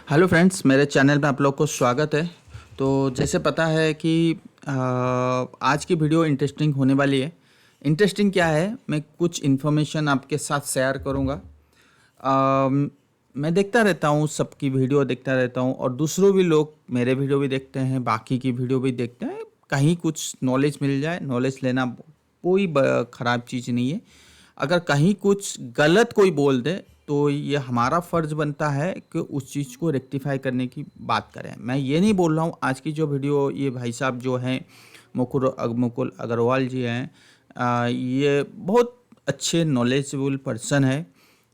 Hello friends, मेरे channel में आप लोग को स्वागत है। तो जैसे पता है कि आज की वीडियो इंटरेस्टिंग होने वाली है। इंटरेस्टिंग क्या है, मैं कुछ इन्फॉर्मेशन आपके साथ शेयर करूँगा। मैं देखता रहता हूँ, सबकी वीडियो देखता रहता हूँ और दूसरों भी लोग मेरे वीडियो भी देखते हैं, बाकी की वीडियो भी देखते हैं। कहीं कुछ नॉलेज मिल जाए, नॉलेज लेना कोई ख़राब चीज़ नहीं है। अगर कहीं कुछ गलत कोई बोल दे तो ये हमारा फ़र्ज़ बनता है कि उस चीज़ को रेक्टिफ़ाई करने की बात करें। मैं ये नहीं बोल रहा हूँ, आज की जो वीडियो ये भाई साहब जो हैं मुकुल अग्रवाल जी हैं, ये बहुत अच्छे नॉलेजेबल पर्सन है।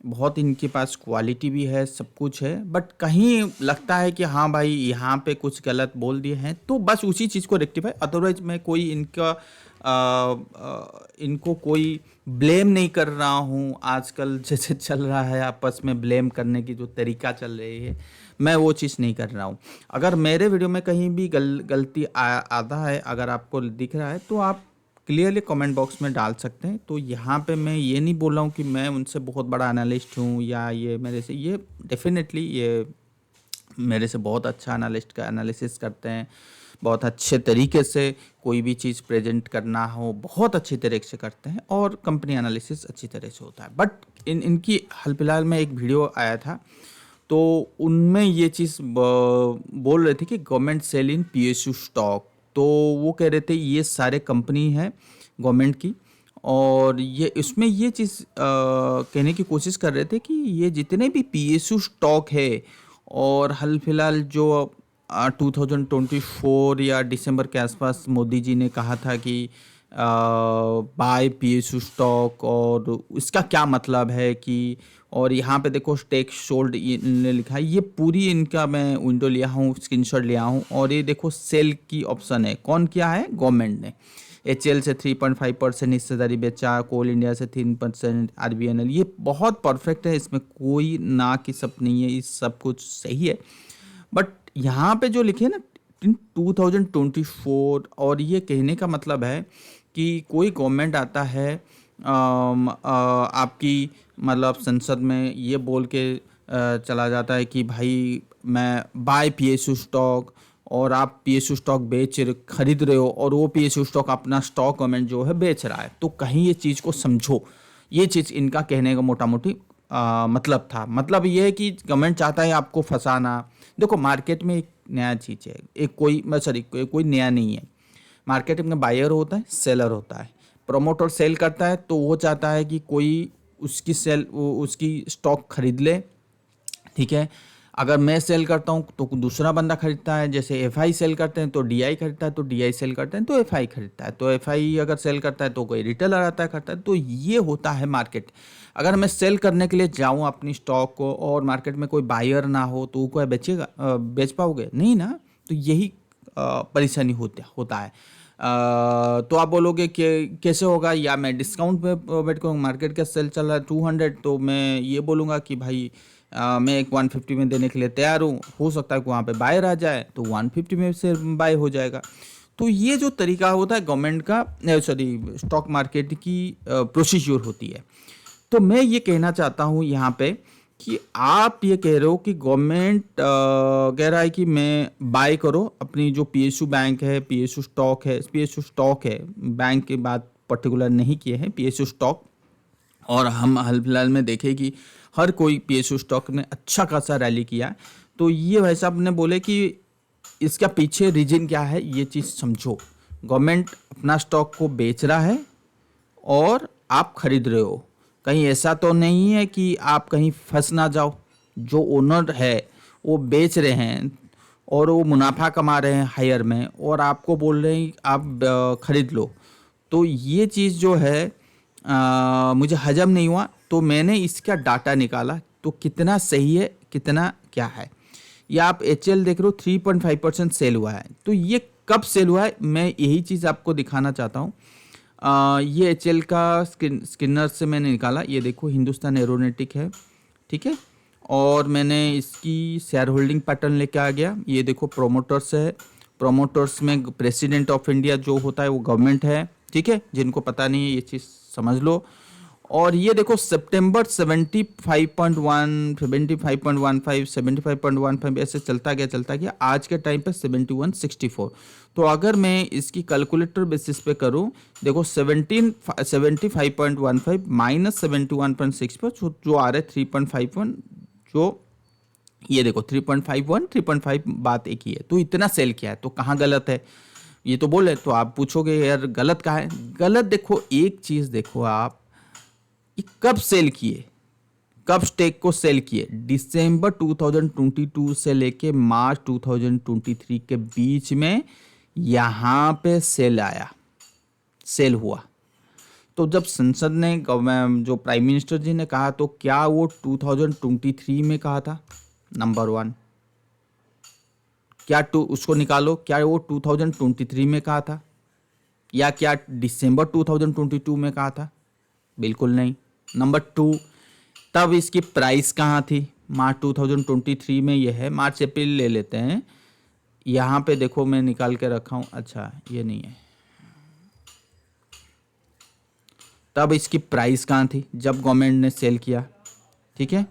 बहुत इनके पास क्वालिटी भी है, सब कुछ है, बट कहीं लगता है कि हाँ भाई यहाँ पे कुछ गलत बोल दिए हैं, तो बस उसी चीज़ को रेक्टिफाई। अदरवाइज मैं कोई इनको कोई ब्लेम नहीं कर रहा हूँ। आजकल जैसे चल रहा है आपस में ब्लेम करने की जो तरीका चल रही है, मैं वो चीज़ नहीं कर रहा हूँ। अगर मेरे वीडियो में कहीं भी गलती आता है, अगर आपको दिख रहा है, तो आप क्लियरली कमेंट बॉक्स में डाल सकते हैं। तो यहाँ पे मैं ये नहीं बोल रहा हूँ कि मैं उनसे बहुत बड़ा एनालिस्ट हूँ या ये मेरे से, ये डेफिनेटली ये मेरे से बहुत अच्छा एनालिस्ट का एनालिसिस करते हैं। बहुत अच्छे तरीके से कोई भी चीज़ प्रेजेंट करना हो बहुत अच्छी तरीके से करते हैं और कंपनी एनालिसिस अच्छी तरह से होता है। बट इनकी हाल फिलहाल में एक वीडियो आया था, तो उनमें ये चीज़ बोल रहे थे कि government sale in PSU stock. तो वो कह रहे थे ये सारे कंपनी है गवर्नमेंट की, और ये इसमें ये चीज़ कहने की कोशिश कर रहे थे कि ये जितने भी पीएसयू स्टॉक है, और हाल फिलहाल जो 2024 या दिसंबर के आसपास मोदी जी ने कहा था कि बाय पीएसयू स्टॉक, और इसका क्या मतलब है कि, और यहाँ पे देखो स्टेक सोल्ड इन्होंने लिखा है। ये पूरी इनका मैं विंडो लिया हूँ, स्क्रीनशॉट लिया हूँ, और ये देखो सेल की ऑप्शन है। कौन किया है? गवर्नमेंट ने। एचएल से 3.5% हिस्सेदारी बेचा, कोल इंडिया से 3%, आरबीएनएल। ये बहुत परफेक्ट है, इसमें कोई ना कि सब नहीं है, ये सब कुछ सही है। बट यहाँ पे जो लिखे ना 2024, और ये कहने का मतलब है कि कोई गवर्नमेंट आता है आपकी मतलब संसद में ये बोल के चला जाता है कि भाई मैं बाय पीएसयू स्टॉक, और आप पीएसयू स्टॉक खरीद रहे हो, और वो पीएसयू स्टॉक अपना स्टॉक गवर्नमेंट जो है बेच रहा है। तो कहीं ये चीज़ को समझो, ये चीज़ इनका कहने का मोटा मोटी मतलब था। मतलब ये है कि गवर्नमेंट चाहता है आपको फंसाना। देखो मार्केट में एक नया चीज़ है, एक कोई सॉरी कोई नया नहीं है। मार्केट में बायर होता है, सेलर होता है। प्रोमोटर सेल करता है तो वो चाहता है कि कोई उसकी स्टॉक खरीद ले, ठीक है। अगर मैं सेल करता हूँ तो दूसरा बंदा खरीदता है। जैसे एफआई सेल करते हैं तो डीआई खरीदता है, तो डीआई सेल करते हैं तो एफआई खरीदता है, तो एफआई अगर सेल करता है तो कोई रिटेलर आता है करता है। तो ये होता है मार्केट। अगर मैं सेल करने के लिए जाऊँ अपनी स्टॉक को, और मार्केट में कोई बायर ना हो, तो वो कोई बेच पाओगे नहीं ना। तो यही परेशानी होता है। तो आप बोलोगे कि कैसे होगा, या मैं डिस्काउंट पे बैठ कर, मार्केट का सेल चल रहा है 200, तो मैं ये बोलूँगा कि भाई मैं एक 150 में देने के लिए तैयार हूँ। हो सकता है कि वहाँ पे बायर आ जाए तो 150 में से बाय हो जाएगा। तो ये जो तरीका होता है गवर्नमेंट का, स्टॉक मार्केट की प्रोसीजर होती है। तो मैं ये कहना चाहता हूँ यहाँ पे कि आप ये कह रहे हो कि गवर्नमेंट कह रहा है कि मैं बाय करो अपनी जो पीएसयू बैंक है, पीएसयू स्टॉक है, बैंक की बात पर्टिकुलर नहीं किए हैं, पीएसयू स्टॉक। और हम हाल फिलहाल में देखे कि हर कोई पीएसयू स्टॉक ने अच्छा खासा रैली किया। तो ये भाई साहब ने बोले कि इसका पीछे रीजन क्या है, ये चीज़ समझो। गवर्नमेंट अपना स्टॉक को बेच रहा है और आप खरीद रहे हो। कहीं ऐसा तो नहीं है कि आप कहीं फंस ना जाओ। जो ओनर है वो बेच रहे हैं और वो मुनाफा कमा रहे हैं हायर में, और आपको बोल रहे हैं आप खरीद लो। तो ये चीज़ जो है मुझे हजम नहीं हुआ। तो मैंने इसका डाटा निकाला, तो कितना सही है कितना क्या है। ये आप एचएल देख रहे हो 3.5% सेल हुआ है। तो ये कब सेल हुआ है, मैं यही चीज़ आपको दिखाना चाहता हूँ। ये एचएल का स्किनर से मैंने निकाला। ये देखो हिंदुस्तान एरोनॉटिक है, ठीक है। और मैंने इसकी शेयर होल्डिंग पैटर्न लेके आ गया। ये देखो प्रोमोटर्स है। प्रोमोटर्स में प्रेसिडेंट ऑफ इंडिया जो होता है वो गवर्नमेंट है, ठीक है। जिनको पता नहीं है ये चीज़ समझ लो। और ये देखो सितंबर 75.1, 75.15, 75.15 ऐसे चलता गया आज के टाइम पे 71.64। तो अगर मैं इसकी कैलकुलेटर बेसिस पे करूं, देखो 75.15 माइनस 71.64 जो आ रहा है 3.51, जो ये देखो 3.51, 3.5 बात एक ही है। तो इतना सेल किया है, तो कहाँ गलत है ये तो बोले, तो आप पूछोगे यार गलत कहाँ है। गलत देखो, एक चीज देखो आप, ये कब सेल किए, कब स्टेक को सेल किए, दिसंबर 2022 से लेके मार्च 2023 के बीच में यहाँ पे सेल आया, सेल हुआ। तो जब संसद ने, जो प्राइम मिनिस्टर जी ने कहा, तो क्या वो 2023 में कहा था? नंबर 1, क्या उसको निकालो, क्या वो 2023 में कहा था या क्या दिसंबर 2022 में कहा था? बिल्कुल नहीं। नंबर 2, तब इसकी प्राइस कहाँ थी? मार्च 2023 में। यह है मार्च अप्रैल ले लेते हैं, यहाँ पे देखो मैं निकाल के रखा हूँ। अच्छा ये नहीं है, तब इसकी प्राइस कहाँ थी जब गवर्नमेंट ने सेल किया? ठीक है,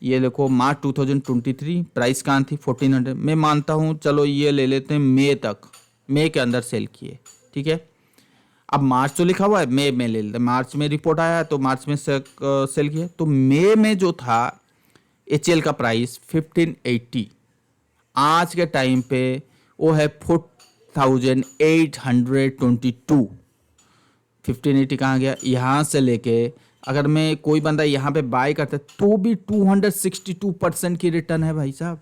ये देखो मार्च 2023 प्राइस कहाँ थी? 1400। मैं मानता हूँ, चलो ये ले लेते हैं मई तक, मई के अंदर सेल किए। ठीक है, अब मार्च तो लिखा हुआ है, मई में ले लेते हैं, मार्च में रिपोर्ट आया तो मार्च में सेल किया। तो मई में जो था एचएल का प्राइस 1580, आज के टाइम पे वो है 4822। 1580 कहाँ गया? यहाँ से लेके अगर मैं कोई बंदा यहाँ पे बाय करता है तो भी 262% की रिटर्न है भाई साहब।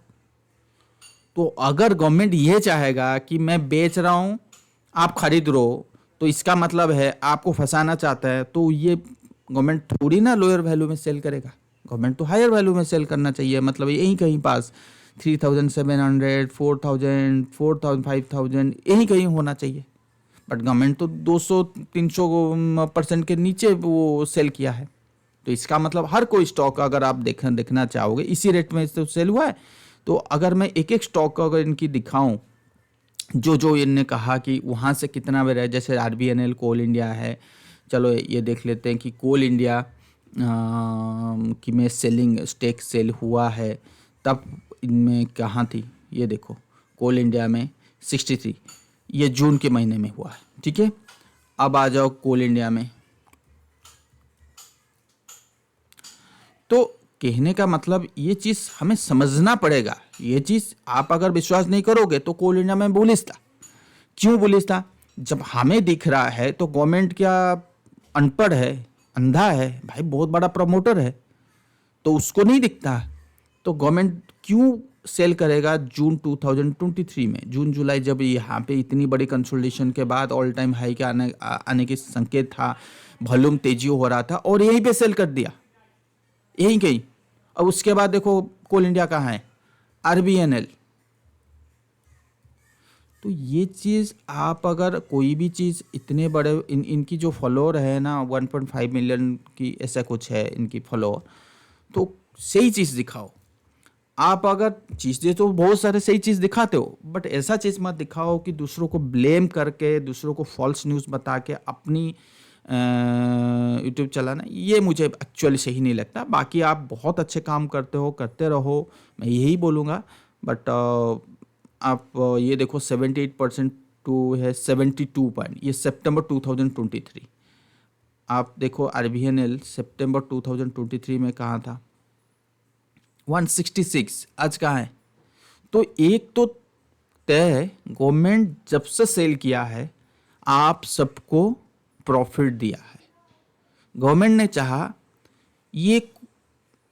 तो अगर गवर्नमेंट ये चाहेगा कि मैं बेच रहा हूँ आप खरीद लो, तो इसका मतलब है आपको फंसाना चाहता है, तो ये गवर्नमेंट थोड़ी ना लोअर वैल्यू में सेल करेगा, गवर्नमेंट तो हायर वैल्यू में सेल करना चाहिए। मतलब यहीं कहीं पास 3700, 4000, 4000, 5000 यहीं कहीं होना चाहिए। बट गवर्नमेंट तो 200-300% के नीचे वो सेल किया है। तो इसका मतलब हर कोई स्टॉक अगर आप देखना चाहोगे इसी रेट में तो सेल हुआ है। तो अगर मैं एक एक स्टॉक अगर इनकी दिखाऊं, जो जो इनने कहा कि वहाँ से कितना बेर है, जैसे आरबीएनएल, कोल इंडिया है, चलो ये देख लेते हैं कि कोल इंडिया की में सेलिंग स्टेक सेल हुआ है, तब इनमें कहाँ थी? ये देखो कोल इंडिया में 63, ये जून के महीने में हुआ है। ठीक है, अब आ जाओ कोल इंडिया में। तो कहने का मतलब ये चीज़ हमें समझना पड़ेगा। ये चीज़ आप अगर विश्वास नहीं करोगे तो कोल इंडिया में बुलिश था। क्यों बुलिश था? जब हमें दिख रहा है तो गवर्नमेंट क्या अनपढ़ है, अंधा है? भाई बहुत बड़ा प्रमोटर है, तो उसको नहीं दिखता। तो गवर्नमेंट क्यों सेल करेगा जून 2023 में? जून जुलाई जब यहाँ पे इतनी बड़ी कंसोलिडेशन के बाद ऑल टाइम हाई के आने के संकेत था, वॉल्यूम तेजी हो रहा था, और यहीं पे सेल कर दिया, यहीं कहीं। अब उसके बाद देखो कोल इंडिया कहाँ है? आरबीएनएल। तो ये चीज़ आप अगर कोई भी चीज़ इतने बड़े इनकी जो फॉलोअर है ना 1.5 मिलियन की ऐसा कुछ है इनकी फॉलोअर, तो सही चीज़ दिखाओ। आप अगर चीज़ें तो बहुत सारे सही चीज़ दिखाते हो, बट ऐसा चीज़ मत दिखाओ कि दूसरों को ब्लेम करके, दूसरों को फॉल्स न्यूज़ बता के अपनी यूट्यूब चलाना, ये मुझे एक्चुअली सही नहीं लगता। बाकी आप बहुत अच्छे काम करते हो, करते रहो, मैं यही बोलूँगा। बट आप ये देखो 78% टू है 72 पॉइंट, ये सितंबर 2023। आप देखो आरबीएनएल सितंबर 2023 में कहाँ था? 166, आज कहाँ है? तो एक तो तय है, गवर्नमेंट जब से सेल किया है आप सबको प्रॉफिट दिया है। गवर्नमेंट ने चाहा, ये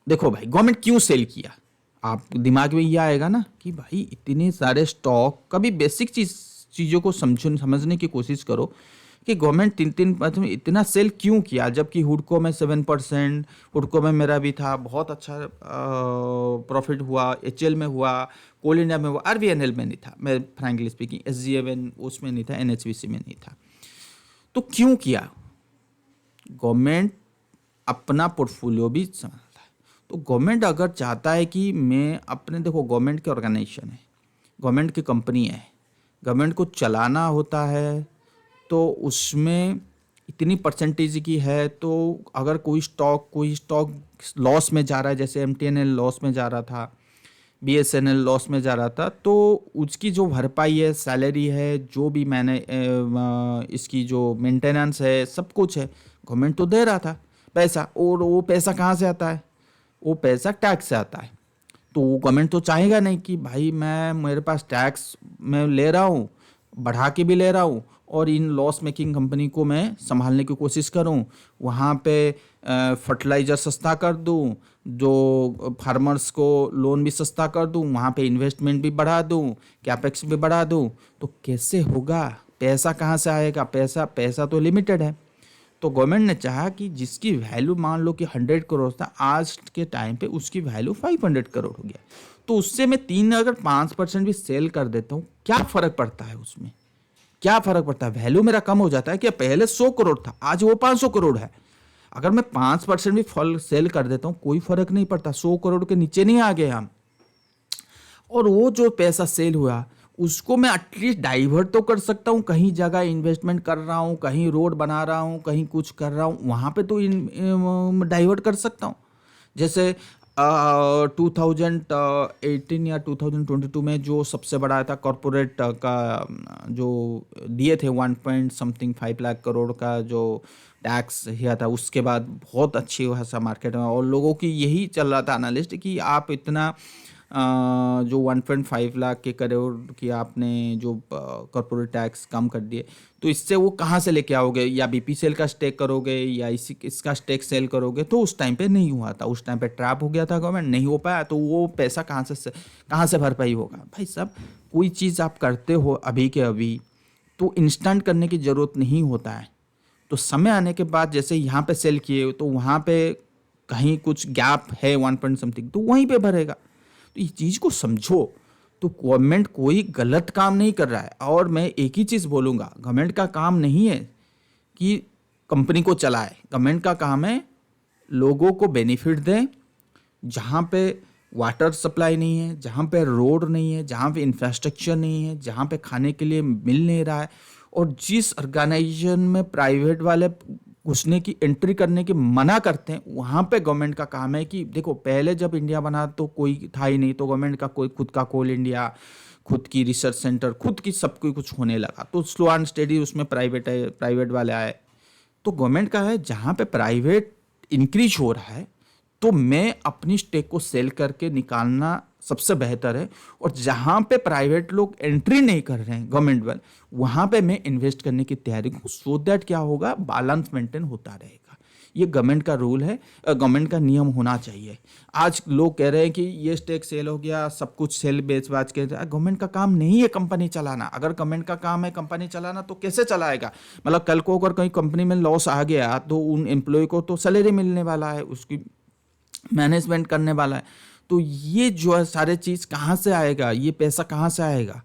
देखो भाई गवर्नमेंट क्यों सेल किया, आप दिमाग में ये आएगा ना कि भाई इतने सारे स्टॉक, कभी बेसिक चीज़ों को समझने की कोशिश करो कि गवर्नमेंट 3-3 इतना सेल क्यों किया, जबकि हुडको में 7%, हुडको में मेरा भी था, बहुत अच्छा प्रॉफिट हुआ, एचएल में हुआ, कोल इंडिया में हुआ, आरबीएनएल में नहीं था, मैं फ्रैंकली स्पीकिंग, एसजीएवन उसमें नहीं था, एनएचवीसी में नहीं था। तो क्यों किया? गवर्नमेंट अपना पोर्टफोलियो भी संभालता है। तो गवर्नमेंट अगर चाहता है कि मैं अपने, देखो गवर्नमेंट की ऑर्गेनाइजेशन है, गवर्नमेंट की कंपनी है, गवर्नमेंट को चलाना होता है, तो उसमें इतनी परसेंटेज की है, तो अगर कोई स्टॉक लॉस में जा रहा है, जैसे एमटीएनएल लॉस में जा रहा था, बीएसएनएल लॉस में जा रहा था, तो उसकी जो भरपाई है, सैलरी है, जो भी मैंने इसकी जो मेंटेनेंस है, सब कुछ है, गवर्नमेंट तो दे रहा था पैसा। और वो पैसा कहाँ से आता है? वो पैसा टैक्स से आता है। तो गवर्नमेंट तो चाहेगा नहीं कि भाई मेरे पास टैक्स मैं ले रहा हूँ, बढ़ा के भी ले रहा हूँ, और इन लॉस मेकिंग कंपनी को मैं संभालने की कोशिश करूँ, वहाँ पे फर्टिलाइज़र सस्ता कर दूँ, जो फार्मर्स को लोन भी सस्ता कर दूँ, वहाँ पे इन्वेस्टमेंट भी बढ़ा दूँ, कैपेक्स भी बढ़ा दूँ। तो कैसे होगा? पैसा कहाँ से आएगा? पैसा तो लिमिटेड है। तो गवर्नमेंट ने चाहा कि जिसकी वैल्यू मान लो कि 100 करोड़ था, आज के टाइम पे उसकी वैल्यू 500 करोड़ हो गया। तो उससे मैं 5% भी सेल कर देता हूँ, क्या फ़र्क पड़ता है उसमें? क्या फ़र्क पड़ता है? वैल्यू मेरा कम हो जाता है कि पहले 100 करोड़ था, आज वो 500 करोड़ है। अगर मैं 5% भी फल सेल कर देता हूँ, कोई फ़र्क नहीं पड़ता, 100 करोड़ के नीचे नहीं आ गए हम। और वो जो पैसा सेल हुआ, उसको मैं एटलीस्ट डाइवर्ट तो कर सकता हूँ, कहीं जगह इन्वेस्टमेंट कर रहा हूँ, कहीं रोड बना रहा हूँ, कहीं कुछ कर रहा हूँ, वहाँ पे तो डाइवर्ट कर सकता हूँ। जैसे 2018 या 2022 में जो सबसे बड़ा आया था कॉरपोरेट का, जो दिए थे 1.5 लाख करोड़ का जो टैक्स किया था, उसके बाद बहुत अच्छी हुआ सा मार्केट में, और लोगों की यही चल रहा था एनालिस्ट कि आप इतना जो 1.5 लाख के करोड़ की आपने जो कॉर्पोरेट टैक्स कम कर दिए, तो इससे वो कहाँ से लेके आओगे? या बीपीसीएल का स्टेक करोगे, या इसका स्टेक सेल करोगे? तो उस टाइम पे नहीं हुआ था, उस टाइम पे ट्रैप हो गया था, गवर्नमेंट नहीं हो पाया, तो वो पैसा कहाँ से भरपाई होगा? भाई साहब, कोई चीज़ आप करते हो अभी के अभी, तो इंस्टेंट करने की ज़रूरत नहीं होता है। तो समय आने के बाद, जैसे यहाँ पे सेल किए, तो वहाँ पे कहीं कुछ गैप है 1 पॉइंट समथिंग, तो वहीं पे भरेगा। तो इस चीज़ को समझो। तो गवर्नमेंट कोई गलत काम नहीं कर रहा है। और मैं एक ही चीज़ बोलूँगा, गवर्नमेंट का काम नहीं है कि कंपनी को चलाए, गवर्नमेंट का काम है लोगों को बेनिफिट दें। जहाँ पे वाटर सप्लाई नहीं है, जहाँ पे रोड नहीं है, जहाँ पे इंफ्रास्ट्रक्चर नहीं है, जहाँ पे खाने के लिए मिल नहीं रहा है, और जिस ऑर्गेनाइजेशन में प्राइवेट वाले घुसने की, एंट्री करने की मना करते हैं, वहाँ पे गवर्नमेंट का काम है कि देखो, पहले जब इंडिया बना तो कोई था ही नहीं, तो गवर्नमेंट का कोई खुद का कोल इंडिया, खुद की रिसर्च सेंटर, खुद की सब कुछ होने लगा, तो स्लो एंड स्टेडी उसमें प्राइवेट वाले आए। तो गवर्नमेंट का है, जहाँ पे प्राइवेट इंक्रीज हो रहा है, तो मैं अपनी स्टेक को सेल करके निकालना सबसे बेहतर है। और जहाँ पे प्राइवेट लोग एंट्री नहीं कर रहे हैं गवर्नमेंट वाले, वहाँ पे मैं इन्वेस्ट करने की तैयारी हूँ, सो दैट क्या होगा, बैलेंस मेंटेन होता रहेगा। ये गवर्नमेंट का रूल है, गवर्नमेंट का नियम होना चाहिए। आज लोग कह रहे हैं कि ये स्टेक सेल हो गया, सब कुछ सेल बेच बाच के, गवर्नमेंट का काम नहीं है कंपनी चलाना। अगर गवर्नमेंट का काम है कंपनी चलाना, तो कैसे चलाएगा? मतलब कल को अगर कहीं कंपनी में लॉस आ गया, तो उन एम्प्लॉय को तो सैलरी मिलने वाला है, उसकी मैनेजमेंट करने वाला है। तो ये जो है सारे चीज़ कहाँ से आएगा? ये पैसा कहाँ से आएगा?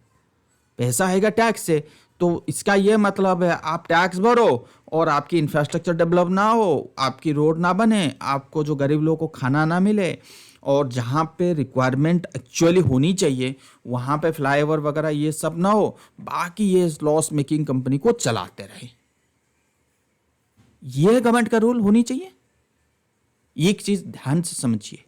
पैसा आएगा टैक्स से। तो इसका ये मतलब है, आप टैक्स भरो और आपकी इंफ्रास्ट्रक्चर डेवलप ना हो, आपकी रोड ना बने, आपको जो गरीब लोगों को खाना ना मिले, और जहाँ पे रिक्वायरमेंट एक्चुअली होनी चाहिए वहाँ पे फ्लाईओवर वगैरह ये सब ना हो, बाकी ये लॉस मेकिंग कंपनी को चलाते रहे। ये गवर्नमेंट का रूल होनी चाहिए। एक चीज़ ध्यान से समझिए,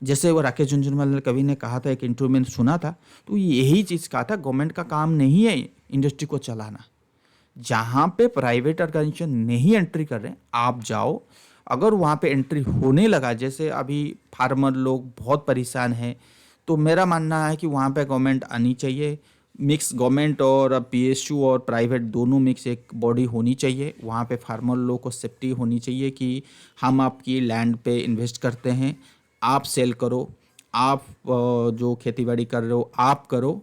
जैसे वो राकेश झुनझुनवाला कवि ने कहा था, एक इंटरव्यू में सुना था, तो यही चीज़ कहा था, गवर्नमेंट का काम नहीं है इंडस्ट्री को चलाना। जहाँ पे प्राइवेट ऑर्गेनाइजेशन नहीं एंट्री कर रहे हैं, आप जाओ। अगर वहाँ पे एंट्री होने लगा, जैसे अभी फार्मर लोग बहुत परेशान हैं, तो मेरा मानना है कि वहाँ पे गवर्नमेंट आनी चाहिए। मिक्स गवर्नमेंट और पीएसयू और प्राइवेट दोनों मिक्स एक बॉडी होनी चाहिए। वहाँ पे फार्मर लोगों को सेफ्टी होनी चाहिए कि हम आपकी लैंड पे इन्वेस्ट करते हैं, आप सेल करो, आप जो खेतीबाड़ी कर रहे हो आप करो,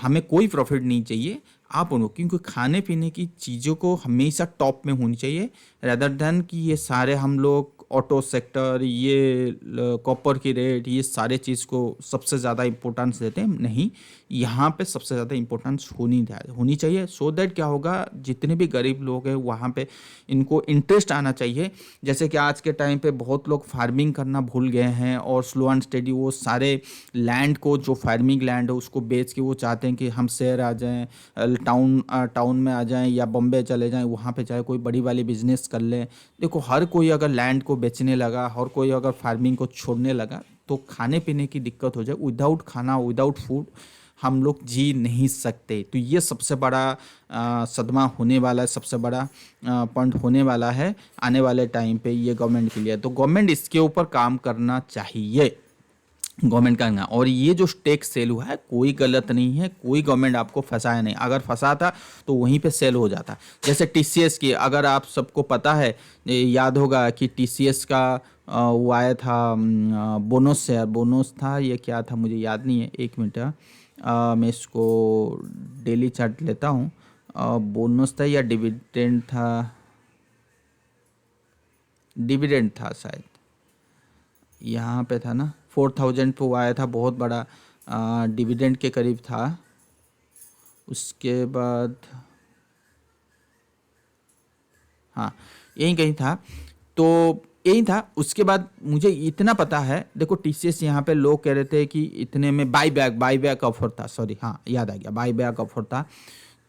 हमें कोई प्रॉफिट नहीं चाहिए, आप उनको, क्योंकि खाने पीने की चीज़ों को हमेशा टॉप में होनी चाहिए, रदर देन कि ये सारे हम लोग ऑटो सेक्टर, ये कॉपर की रेट, ये सारे चीज़ को सबसे ज़्यादा इम्पोर्टेंस देते हैं। नहीं, यहाँ पे सबसे ज़्यादा इम्पोर्टेंस होनी चाहिए। सो दैट क्या होगा, जितने भी गरीब लोग हैं वहाँ पे इनको इंटरेस्ट आना चाहिए। जैसे कि आज के टाइम पे बहुत लोग फार्मिंग करना भूल गए हैं और स्लो एंड स्टेडी वो सारे लैंड को, जो फार्मिंग लैंड है उसको बेच के वो चाहते हैं कि हम शहर आ जाएं, टाउन में आ जाएं या बॉम्बे चले जाएं, वहाँ पे चाहे कोई बड़ी वाली बिजनेस कर लें। देखो, हर कोई अगर लैंड को बेचने लगा, हर कोई अगर फार्मिंग को छोड़ने लगा, तो खाने पीने की दिक्कत हो जाए। विदाउट खाना, विदाउट फूड हम लोग जी नहीं सकते। तो ये सबसे बड़ा सदमा होने वाला है, सबसे बड़ा पॉइंट होने वाला है आने वाले टाइम पे ये गवर्नमेंट के लिए। तो गवर्नमेंट इसके ऊपर काम करना चाहिए, गवर्नमेंट का। और ये जो टैक्स सेल हुआ है कोई गलत नहीं है, कोई गवर्नमेंट आपको फंसाया नहीं। अगर फंसाता तो वहीं पे सेल हो जाता। जैसे टीसीएस की, अगर आप सबको पता है, याद होगा कि टीसीएस का वो आया था बोनस शेयर, बोनस था ये क्या था मुझे याद नहीं है, एक मिनट। मैं इसको डेली चार्ट लेता हूँ। बोनस था या डिविडेंड था, डिविडेंड था शायद, यहाँ पे था ना, 4000 पे वो आया था, बहुत बड़ा डिविडेंड के करीब था। उसके बाद हाँ, यही कहीं था, तो यही था। उसके बाद मुझे इतना पता है, देखो टीसीएस यहाँ पे लोग कह रहे थे कि इतने में बाई बैक ऑफर था, सॉरी, हाँ याद आ गया, बाई बैक ऑफर था।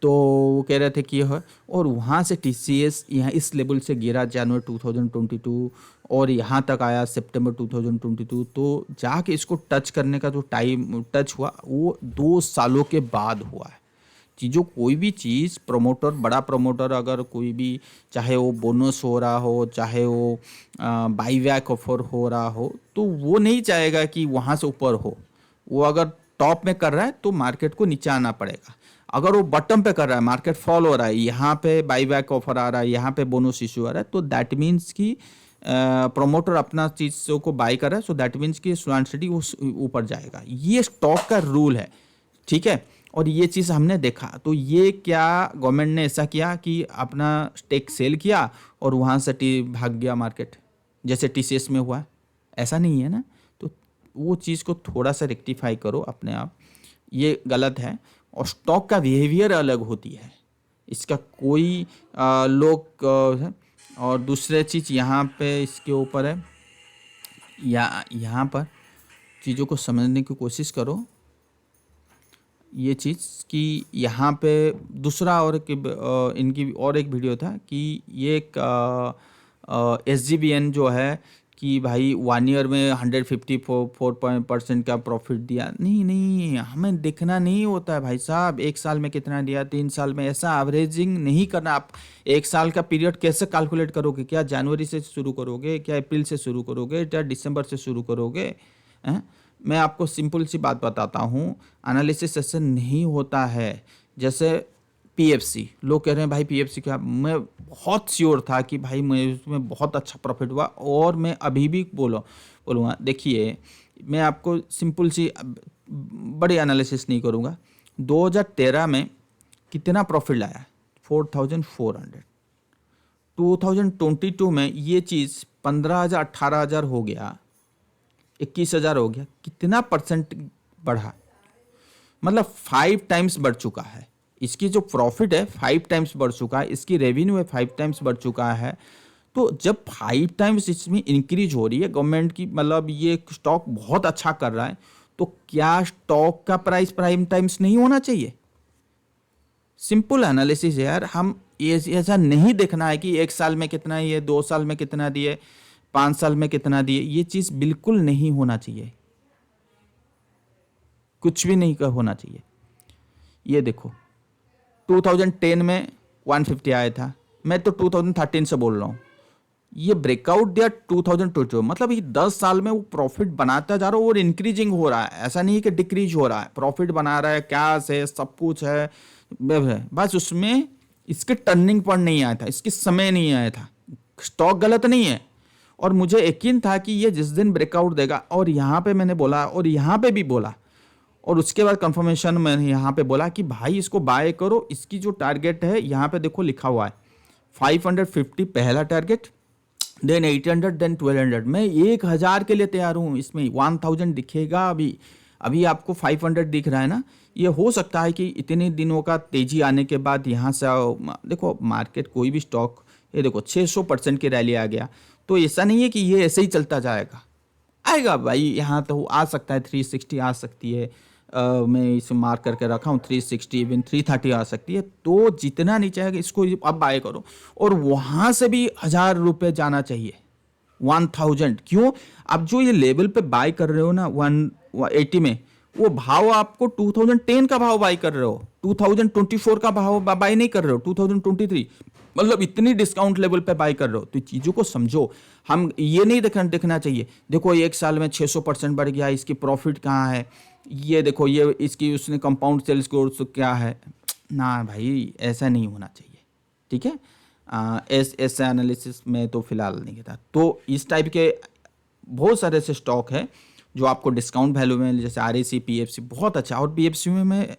तो वो कह रहे थे कि यह, और वहाँ से टीसीएस यहाँ इस लेवल से गिरा जनवरी 2022 और यहाँ तक आया सितंबर 2022। तो जाके इसको टच करने का जो टाइम टच हुआ वो 2 सालों के बाद हुआ है। चीज़ों, कोई भी चीज़ प्रमोटर, बड़ा प्रमोटर अगर कोई भी, चाहे वो बोनस हो रहा हो, चाहे वो बाईबैक ऑफर हो रहा हो, तो वो नहीं चाहेगा कि वहाँ से ऊपर हो। वो अगर टॉप में कर रहा है तो मार्केट को नीचे आना पड़ेगा। अगर वो बॉटम पे कर रहा है, मार्केट फॉल हो रहा है, यहाँ पे बाईबैक ऑफर आ रहा है, यहाँ पे बोनस इशू आ रहा है, तो दैट मीन्स कि प्रमोटर अपना चीज़ों को बाई कर रहा है। सो दैट मीन्स कि स्टडी ऊपर जाएगा। ये स्टॉक का रूल है, ठीक है। और ये चीज़ हमने देखा। तो ये क्या गवर्नमेंट ने ऐसा किया कि अपना स्टेक सेल किया और वहाँ से भाग गया मार्केट, जैसे टीसीएस में हुआ? ऐसा नहीं है ना। तो वो चीज़ को थोड़ा सा रेक्टिफाई करो अपने आप, ये गलत है। और स्टॉक का बिहेवियर अलग होती है, इसका कोई लोग है। और दूसरे चीज़ यहाँ पे इसके ऊपर है, यहाँ पर चीज़ों को समझने की कोशिश करो। ये चीज़ कि यहाँ पे दूसरा और इनकी और एक वीडियो था कि ये एक SGBN जो है कि भाई 1 ईयर में 154% का प्रॉफिट दिया। नहीं, हमें देखना नहीं होता है भाई साहब 1 साल में कितना दिया, 3 साल में, ऐसा एवरेजिंग नहीं करना। आप 1 साल का पीरियड कैसे कैलकुलेट करोगे? क्या जनवरी से शुरू करोगे, क्या अप्रैल से शुरू करोगे, क्या दिसंबर से शुरू करोगे? मैं आपको सिंपल सी बात बताता हूँ, एनालिसिस ऐसे नहीं होता है। जैसे पीएफसी, लोग कह रहे हैं भाई पीएफसी क्या, मैं बहुत श्योर था कि भाई मैं उसमें बहुत अच्छा प्रॉफिट हुआ और मैं अभी भी बोलूँगा। देखिए, मैं आपको सिंपल सी बड़ी एनालिसिस नहीं करूँगा। 2013 में कितना प्रॉफिट लाया? 4400। 2022 में ये चीज़ 15,000 18,000 हो गया, 21,000 हो गया। कितना परसेंट बढ़ा? मतलब 5 टाइम्स बढ़ चुका है। इसकी जो प्रॉफिट है 5 टाइम्स बढ़ चुका है, इसकी रेवेन्यू है 5 टाइम्स बढ़ चुका है। तो जब 5 टाइम्स इसमें इंक्रीज हो रही है गवर्नमेंट की, मतलब ये स्टॉक बहुत अच्छा कर रहा है, तो क्या स्टॉक का प्राइस प्राइम टाइम्स नहीं होना चाहिए? सिंपल एनालिसिस है यार। हम ऐसा नहीं देखना है कि 1 साल में कितना दिए, 2 साल में कितना दिए, 5 साल में कितना दिए। ये चीज़ बिल्कुल नहीं होना चाहिए, कुछ भी नहीं होना चाहिए। ये देखो 2010 में 150 आया था, मैं तो 2013 से बोल रहा हूँ। ये ब्रेकआउट दिया 2022, मतलब ये 10 साल में वो प्रॉफिट बनाता जा रहा है और इंक्रीजिंग हो रहा है। ऐसा नहीं कि डिक्रीज हो रहा है, प्रॉफिट बना रहा है, कैश है, सब कुछ है, बस उसमें इसके टर्निंग पॉइंट नहीं आया था, इसके समय नहीं आया था। स्टॉक गलत नहीं है और मुझे यकीन था कि ये जिस दिन ब्रेकआउट देगा, और यहाँ पे मैंने बोला और यहाँ पे भी बोला, और उसके बाद कंफर्मेशन मैंने यहाँ पे बोला कि भाई इसको बाय करो। इसकी जो टारगेट है यहाँ पे देखो लिखा हुआ है 550 पहला टारगेट, देन 800, देन 1200। मैं 1000 के लिए तैयार हूँ, इसमें 1000 दिखेगा अभी। अभी आपको 500 दिख रहा है ना। ये हो सकता है कि इतने दिनों का तेजी आने के बाद यहाँ से देखो मार्केट कोई भी स्टॉक, ये देखो 600% की रैली आ गया। तो ऐसा नहीं है कि ये ऐसे ही चलता जाएगा, आएगा भाई। यहाँ तो आ सकता है 360 आ सकती है। मैं इसे मार्क करके रखा हूँ 360, इवन 330 आ सकती है। तो जितना नीचे आएगा इसको अब बाय करो, और वहाँ से भी 1000 रुपये जाना चाहिए, 1000। क्यों? अब जो ये लेवल पे बाय कर रहे हो ना 180 में, वो भाव आपको 2010 का भाव बाय कर रहे हो, 2024 का भाव बाय नहीं कर रहे हो, 2023। मतलब इतनी डिस्काउंट लेवल पे बाय कर रहे हो। तो चीज़ों को समझो। हम ये नहीं देखना चाहिए देखो एक साल में 600% बढ़ गया, इसकी प्रॉफिट कहाँ है, ये देखो ये इसकी उसने कंपाउंड सेल्स ग्रोथ क्या है ना भाई, ऐसा नहीं होना चाहिए। ठीक है, ऐसे एनालिसिस में तो फिलहाल नहीं था। तो इस टाइप के बहुत सारे ऐसे स्टॉक है जो आपको डिस्काउंट वैल्यू में, जैसे REC, PFC बहुत अच्छा। और PFC में मैं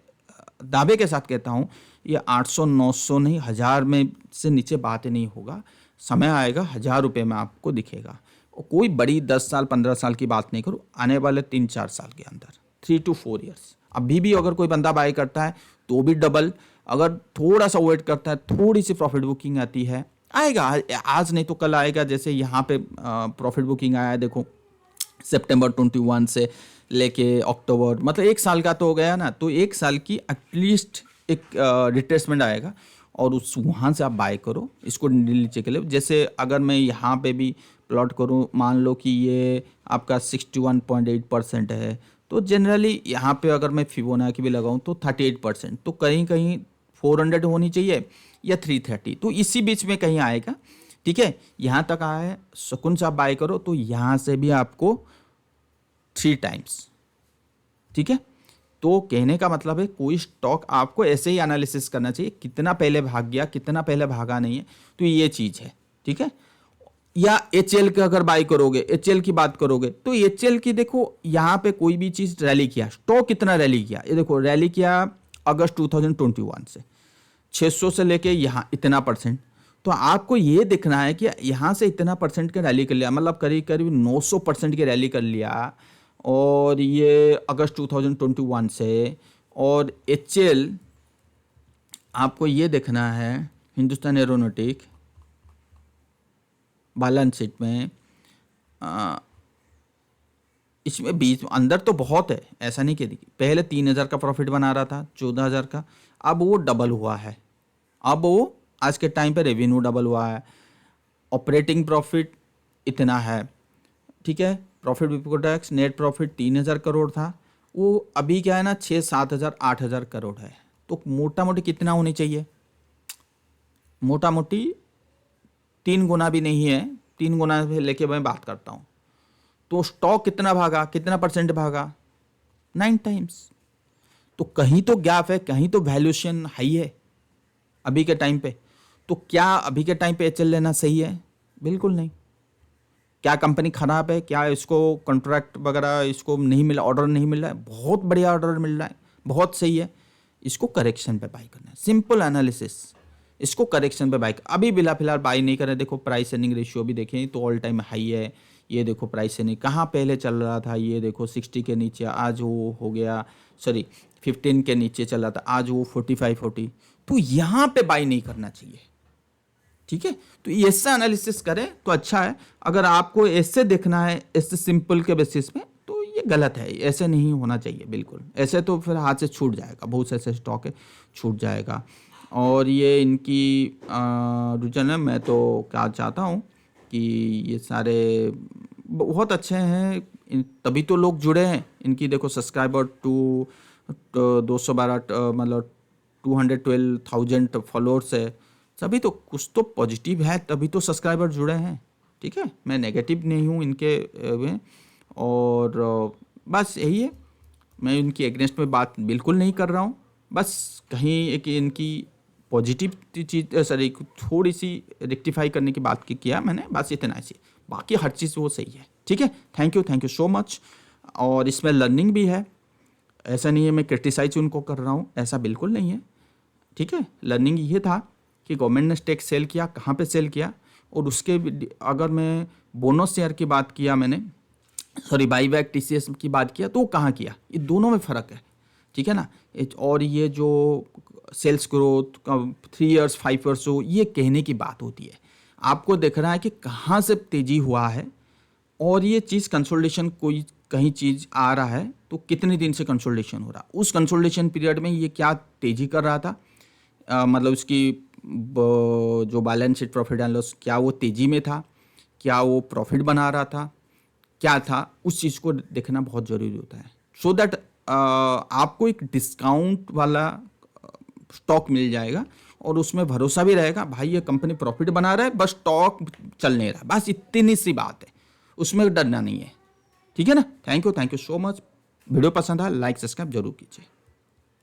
दावे के साथ कहता हूँ ये 800 900 नहीं, 1000 में से नीचे बात ही नहीं होगा। समय आएगा 1000 रुपये में आपको दिखेगा। और कोई बड़ी 10 साल 15 साल की बात नहीं करूँ, आने वाले 3-4 साल के अंदर, 3 to 4 ईयर्स। अभी भी अगर कोई बंदा बाय करता है तो भी डबल, अगर थोड़ा सा वेट करता है, थोड़ी सी प्रॉफिट बुकिंग आती है, आएगा। आज नहीं तो कल आएगा। जैसे यहाँ पे प्रॉफिट बुकिंग आया है देखो, सितंबर 21 से लेके अक्टूबर, मतलब 1 साल का तो हो गया ना। तो 1 साल की एटलीस्ट एक रिट्रेसमेंट आएगा, और उस वहाँ से आप बाय करो इसको नीचे के लिए। जैसे अगर मैं यहाँ पे भी प्लॉट करूँ, मान लो कि ये आपका 61.8% है, तो जनरली यहाँ पे अगर मैं फिबोनाची भी लगाऊँ तो 38%, तो कहीं कहीं 400 होनी चाहिए या 330, तो इसी बीच में कहीं आएगा। ठीक है, यहाँ तक आया है, सुकून से आप बाय करो। तो यहाँ से भी आपको 3 टाइम्स। ठीक है, तो कहने का मतलब है कोई स्टॉक आपको ऐसे ही एनालिसिस करना चाहिए, कितना पहले भाग गया, कितना पहले भागा नहीं है। तो ये चीज़ है। ठीक है, या HL का अगर बाय करोगे, HL की बात करोगे, तो HL की देखो यहाँ पे कोई भी चीज़ रैली किया, स्टॉक कितना रैली किया, ये देखो रैली किया अगस्त 2021 से 600 से लेके यहाँ इतना परसेंट। तो आपको ये देखना है कि यहाँ से इतना परसेंट का रैली कर लिया, मतलब करीब करीब 900% की रैली कर लिया, और ये अगस्त 2021 से। और HL आपको ये देखना है, हिंदुस्तान एरोनॉटिक बैलेंस शीट में, इसमें बीच अंदर तो बहुत है, ऐसा नहीं कि पहले 3000 का प्रॉफिट बना रहा था, 14000 का, अब वो डबल हुआ है। अब वो आज के टाइम पे रेवेन्यू डबल हुआ है, ऑपरेटिंग प्रॉफिट इतना है। ठीक है, profit before tax net profit 3000 crore था, वो अभी क्या है ना 6-7 हज़ार 8,000 करोड़ है। तो मोटा मोटी कितना होनी चाहिए, मोटा मोटी 3 गुना भी नहीं है, 3 गुना लेके मैं बात करता हूँ। तो स्टॉक कितना भागा, कितना परसेंट भागा, 9 टाइम्स। तो कहीं तो गैप है, कहीं तो वैल्यूएशन हाई है अभी के टाइम पे। तो क्या अभी के टाइम पे HL लेना सही है? बिल्कुल नहीं। क्या कंपनी खराब है, क्या इसको कॉन्ट्रैक्ट वगैरह इसको नहीं मिला, ऑर्डर नहीं मिल रहा है? बहुत बढ़िया ऑर्डर मिल रहा है, बहुत सही है। इसको करेक्शन पे बाई करना है, सिंपल एनालिसिस। इसको करेक्शन पे बाई, अभी बिला फिलहाल बाई नहीं करें। देखो प्राइस अर्निंग रेशियो भी देखें तो ऑल टाइम हाई है। ये देखो प्राइस अर्निंग कहाँ पहले चल रहा था, ये देखो 60 के नीचे, आज वो हो गया, सॉरी 15 के नीचे चल रहा था, आज वो 45-40। तो यहाँ पे बाई नहीं करना चाहिए। ठीक है, तो ऐसा एनालिसिस करें तो अच्छा है। अगर आपको ऐसे देखना है, ऐसे सिंपल के बेसिस पे, तो ये गलत है, ऐसे नहीं होना चाहिए बिल्कुल। ऐसे तो फिर हाथ से छूट जाएगा, बहुत से ऐसे स्टॉक है छूट जाएगा। और ये इनकी रुझान है। मैं तो क्या चाहता हूँ कि ये सारे बहुत अच्छे हैं, तभी तो लोग जुड़े हैं। इनकी देखो सब्सक्राइबर 212, मतलब 212,000 फॉलोअर्स है। सभी तो कुछ तो पॉजिटिव है, तभी तो सब्सक्राइबर जुड़े हैं। ठीक है, मैं नेगेटिव नहीं हूँ इनके में। और बस यही है, मैं इनकी एग्नेस्ट में बात बिल्कुल नहीं कर रहा हूँ। बस कहीं एक इनकी पॉजिटिव चीज़, सॉरी थोड़ी सी रेक्टिफाई करने की बात की किया मैंने, बस इतना ही। बाकी हर चीज़ वो सही है। ठीक है, थैंक यू सो मच। और इसमें लर्निंग भी है, ऐसा नहीं है मैं क्रिटिसाइज उनको कर रहा हूँ, ऐसा बिल्कुल नहीं है। ठीक है, लर्निंग ये था कि गवर्नमेंट ने स्टेक सेल किया, कहाँ पे सेल किया, और उसके अगर मैं बोनस शेयर की बात किया मैंने, सॉरी बाईबैक टीसीएस की बात किया, तो वो कहाँ किया, ये दोनों में फ़र्क है, ठीक है ना। और ये जो सेल्स ग्रोथ 3 इयर्स 5 इयर्स हो, ये कहने की बात होती है। आपको देखना है कि कहाँ से तेज़ी हुआ है, और ये चीज़ कंसोलिडेशन, कोई कहीं चीज़ आ रहा है तो कितने दिन से कंसोलिडेशन हो रहा, उस कंसोलिडेशन पीरियड में ये क्या तेज़ी कर रहा था, मतलब उसकी जो balance sheet profit and loss, क्या वो तेज़ी में था, क्या वो प्रॉफिट बना रहा था, क्या था, उस चीज़ को देखना बहुत ज़रूरी होता है, सो दैट आपको एक डिस्काउंट वाला स्टॉक मिल जाएगा और उसमें भरोसा भी रहेगा, भाई ये कंपनी प्रॉफिट बना रहा है, बस स्टॉक चल नहीं रहा, बस इतनी सी बात है, उसमें डरना नहीं है, ठीक है ना। Thank you so much. Video पसंद आया लाइक सब्सक्राइब जरूर कीजिए।